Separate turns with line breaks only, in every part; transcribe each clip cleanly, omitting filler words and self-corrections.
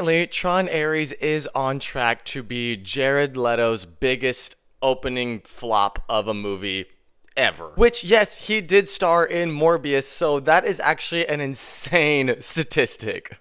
apparently, Tron Ares is on track to be Jared Leto's biggest opening flop of a movie ever. Which, yes, he did star in Morbius, so that is actually an insane statistic.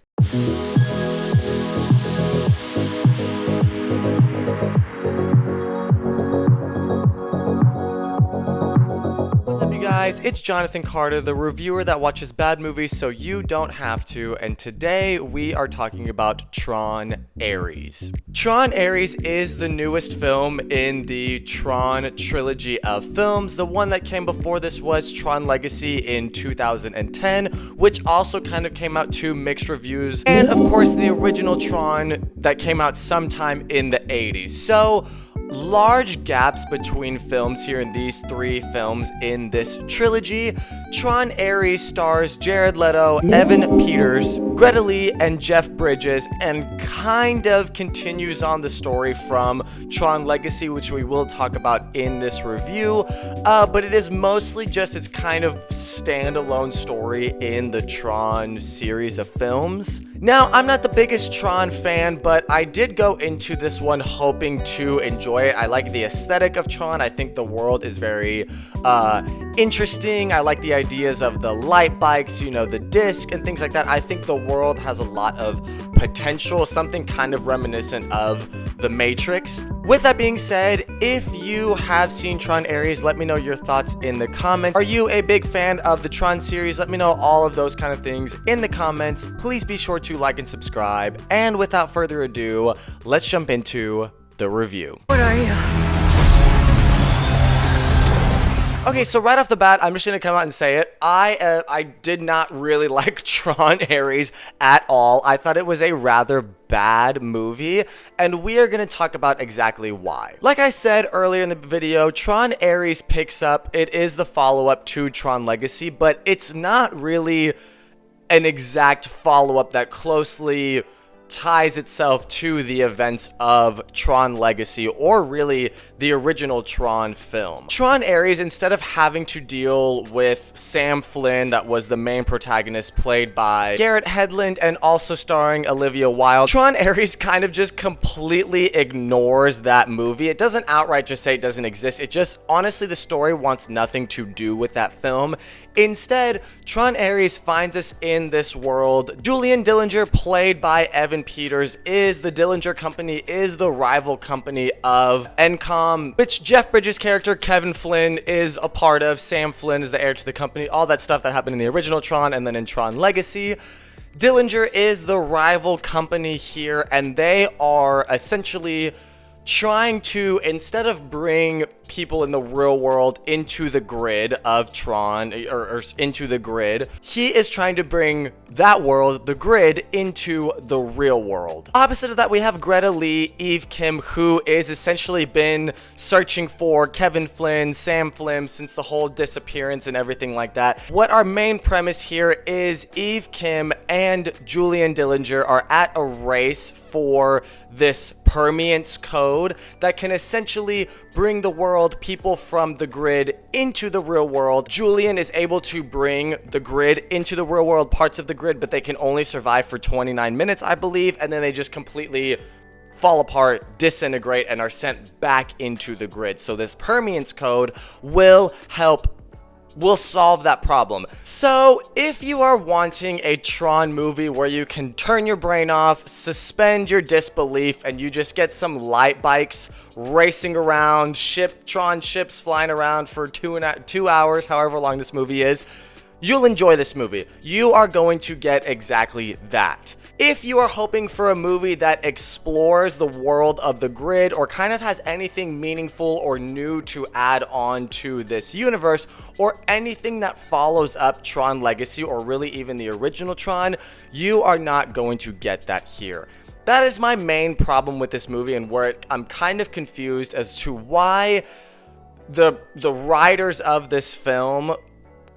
What's up, you guys? It's Jonathan Carter, the reviewer that watches bad movies so you don't have to, and today we are talking about Tron Ares. Tron Ares is the newest film in the Tron trilogy of films. The one that came before this was Tron Legacy in 2010, which also kind of came out to mixed reviews, and of course the original Tron that came out sometime in the 80s. So, large gaps between films here in these three films in this trilogy. Tron Ares stars Jared Leto, Evan Peters, Greta Lee, and Jeff Bridges, and kind of continues on the story from Tron Legacy, which we will talk about in this review, but it is mostly just its kind of standalone story in the Tron series of films. Now, I'm not the biggest Tron fan, but I did go into this one hoping to enjoy it. I like the aesthetic of Tron. I think the world is very interesting. I like the ideas of the light bikes, you know, the disc and things like that. I think the world has a lot of potential, something kind of reminiscent of The Matrix. With that being said, if you have seen Tron Ares, let me know your thoughts in the comments. Are you a big fan of the Tron series? Let me know all of those kind of things in the comments. Please be sure to like and subscribe. And without further ado, let's jump into the review.
What are you?
Okay, so right off the bat, I'm just gonna come out and say it. I did not really like Tron Ares at all. I thought it was a rather bad movie, and we are gonna talk about exactly why. Like I said earlier in the video, Tron Ares picks up, it is the follow-up to Tron Legacy, but it's not really an exact follow-up that closely ties itself to the events of Tron Legacy, or really the original Tron film. Tron Ares, instead of having to deal with Sam Flynn, that was the main protagonist played by Garrett Hedlund and also starring Olivia Wilde, Tron Ares kind of just completely ignores that movie. It doesn't outright just say it doesn't exist. It just, honestly, the story wants nothing to do with that film. Instead, Tron Ares finds us in this world. Julian Dillinger, played by Evan Peters, is the Dillinger Company, is the rival company of Encom, which Jeff Bridges' character, Kevin Flynn, is a part of. Sam Flynn is the heir to the company, all that stuff that happened in the original Tron and then in Tron Legacy. Dillinger is the rival company here, and they are essentially trying to, instead of bring people in the real world into the grid of Tron, or into the grid, he is trying to bring that world, the grid, into the real world. Opposite of that, we have Greta Lee, Eve Kim, who is essentially been searching for Kevin Flynn, Sam Flynn, since the whole disappearance and everything like that. What our main premise here is Eve Kim and Julian Dillinger are at a race for this permeance code that can essentially bring the world, people from the grid, into the real world. Julian is able to bring the grid into the real world, parts of the grid, but they can only survive for 29 minutes, I believe, and then they just completely fall apart, disintegrate, and are sent back into the grid. So this permeance code will solve that problem. So if you are wanting a Tron movie where you can turn your brain off, suspend your disbelief, and you just get some light bikes racing around, Tron ships flying around for 2 hours, however long this movie is, you'll enjoy this movie. You are going to get exactly that. If you are hoping for a movie that explores the world of the grid, or kind of has anything meaningful or new to add on to this universe, or anything that follows up Tron Legacy, or really even the original Tron, you are not going to get that here. That is my main problem with this movie, and where I'm kind of confused as to why the writers of this film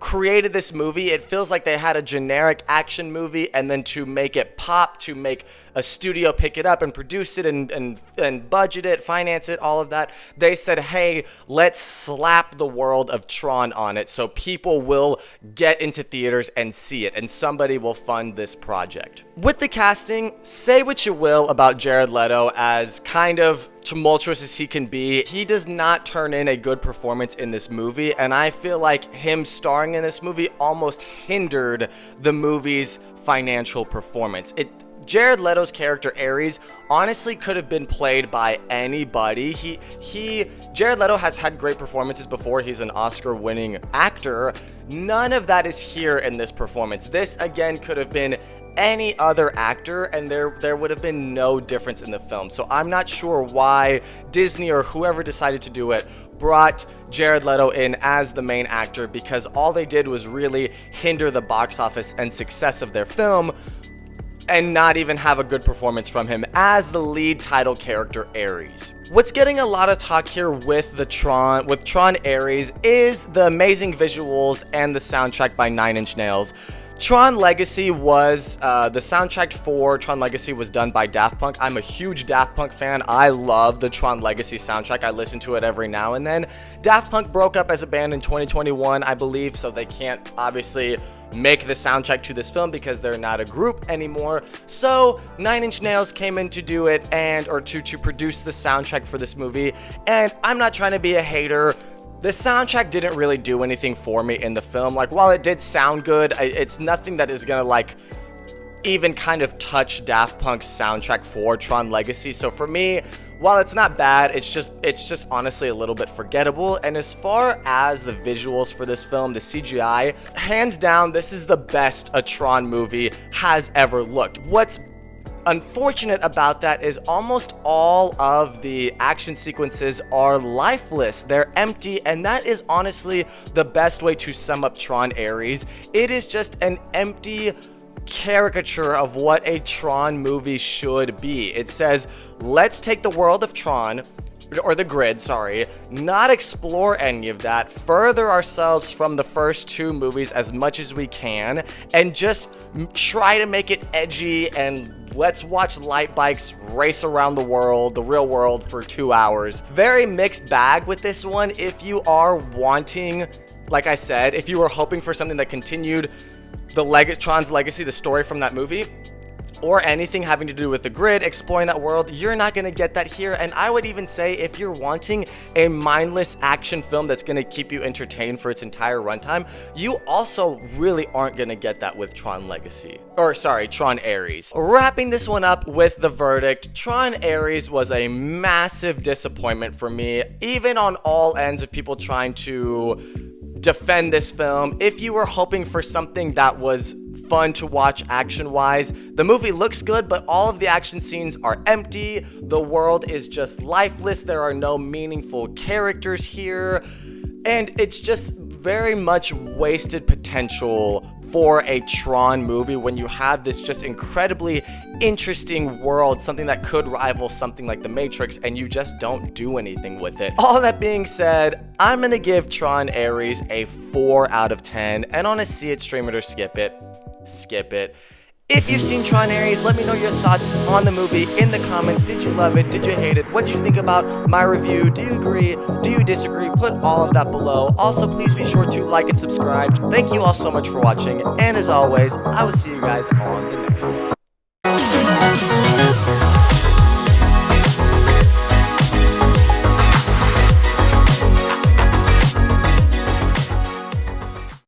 created this movie, it feels like they had a generic action movie, and then to make it pop, to make a studio pick it up and produce it and budget it, finance it, all of that, they said, hey, let's slap the world of Tron on it so people will get into theaters and see it, and somebody will fund this project. With the casting, say what you will about Jared Leto, as kind of tumultuous as he can be, he does not turn in a good performance in this movie, and I feel like him starring in this movie almost hindered the movie's financial performance. Jared Leto's character Ares honestly could have been played by anybody. Jared Leto has had great performances before. He's an Oscar-winning actor. None of that is here in this performance. This again could have been any other actor, and there would have been no difference in the film. So I'm not sure why Disney or whoever decided to do it brought Jared Leto in as the main actor, because all they did was really hinder the box office and success of their film, and not even have a good performance from him as the lead title character Ares. What's getting a lot of talk here with Tron Ares is the amazing visuals and the soundtrack by 9 Inch Nails. Tron Legacy was, the soundtrack for Tron Legacy was done by Daft Punk. I'm a huge Daft Punk fan. I love the Tron Legacy soundtrack. I listen to it every now and then. Daft Punk broke up as a band in 2021, I believe, so they can't obviously make the soundtrack to this film because they're not a group anymore. So 9 Inch Nails came in to do it, or to produce the soundtrack for this movie. And I'm not trying to be a hater. The soundtrack didn't really do anything for me in the film. Like, while it did sound good, it's nothing that is gonna, like, even kind of touch Daft Punk's soundtrack for Tron Legacy. So for me, while it's not bad, it's just honestly a little bit forgettable. And as far as the visuals for this film, the CGI, hands down, this is the best a Tron movie has ever looked. What's unfortunate about that is almost all of the action sequences are lifeless. They're empty, and that is honestly the best way to sum up Tron Ares. It is just an empty caricature of what a Tron movie should be. It says, let's take the world of Tron, or the grid, sorry, not explore any of that, further ourselves from the first two movies as much as we can, and just try to make it edgy, and let's watch light bikes race around the world, the real world, for 2 hours. Very mixed bag with this one. If you are wanting, like I said, if you were hoping for something that continued Tron's Legacy, the story from that movie, or anything having to do with the grid, exploring that world, you're not going to get that here. And I would even say, if you're wanting a mindless action film that's going to keep you entertained for its entire runtime, you also really aren't going to get that with Tron Legacy. Or sorry, Tron Ares. Wrapping this one up with the verdict, Tron Ares was a massive disappointment for me, even on all ends of people trying to defend this film. If you were hoping for something that was fun to watch action-wise, the movie looks good, but all of the action scenes are empty. The world is just lifeless. There are no meaningful characters here, and it's just very much wasted potential for a Tron movie when you have this just incredibly interesting world, something that could rival something like The Matrix, and you just don't do anything with it. All that being said, I'm gonna give Tron Ares a 4 out of 10, and on a see it, stream it, or skip it. If you've seen Tron Ares, let me know your thoughts on the movie in the comments. Did you love it? Did you hate it? What did you think about my review? Do you agree? Do you disagree? Put all of that below. Also, please be sure to like and subscribe. Thank you all so much for watching, and as always, I will see you guys on the next one.